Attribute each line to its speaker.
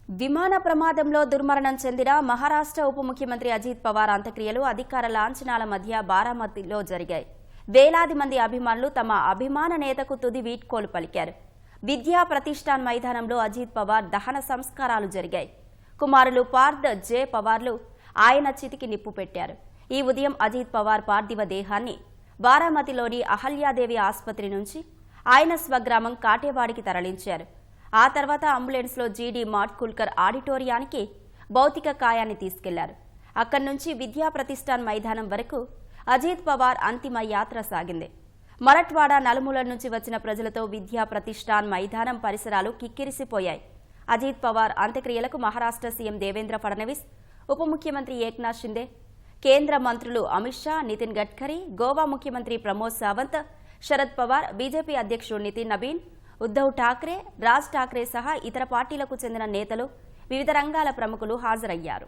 Speaker 1: విమాన ప్రమాదంలో దుర్మరణం చెందిన మహారాష్ట్ర ఉప ముఖ్యమంత్రి అజిత్ పవార్ అంత్యక్రియలు అధికార లాంఛనాల మధ్య బారామతిలో జరిగాయి. వేలాది మంది అభిమానులు తమ అభిమాన నేతకు తుది వీడ్కోలు పలికారు. విద్యా ప్రతిష్టాన్ మైదానంలో అజిత్ పవార్ దహన సంస్కారాలు జరిగాయి. కుమారులు పార్థ్ జే పవార్లు ఆయన చితికి నిప్పు పెట్టారు. ఈ ఉదయం అజిత్ పవార్ పార్థివ దేహాన్ని బారామతిలోని అహల్యాదేవి ఆసుపత్రి నుంచి ఆయన స్వగ్రామం కాటేవాడికి తరలించారు. ఆ తర్వాత అంబులెన్స్లో జీడీ మాట్కుల్కర్ ఆడిటోరియానికి భౌతిక కాయాన్ని తీసుకెళ్లారు. అక్కడి నుంచి విద్యా ప్రతిష్టాన్ మైదానం వరకు అజిత్ పవార్ అంతిమ యాత్ర సాగింది. మరఠ్వాడా నలుమూలల నుంచి వచ్చిన ప్రజలతో విద్యా ప్రతిష్టాన్ మైదానం పరిసరాలు కిక్కిరిసిపోయాయి. అజిత్ పవార్ అంత్యక్రియలకు మహారాష్ట్ర సీఎం దేవేంద్ర ఫడ్నవీస్, ఉప ముఖ్యమంత్రి ఏక్నాథ్ షిందే, కేంద్ర మంత్రులు అమిత్ షా, నితిన్ గడ్కరీ, గోవా ముఖ్యమంత్రి ప్రమోద్ సావంత్, శరద్ పవార్, బీజేపీ అధ్యక్షుడు నితిన్ నబీన్, ఉద్దవ్ ఠాక్రే, రాజ్ ఠాక్రే సహా ఇతర పార్టీలకు చెందిన నేతలు, వివిధ రంగాల ప్రముఖులు హాజరయ్యారు.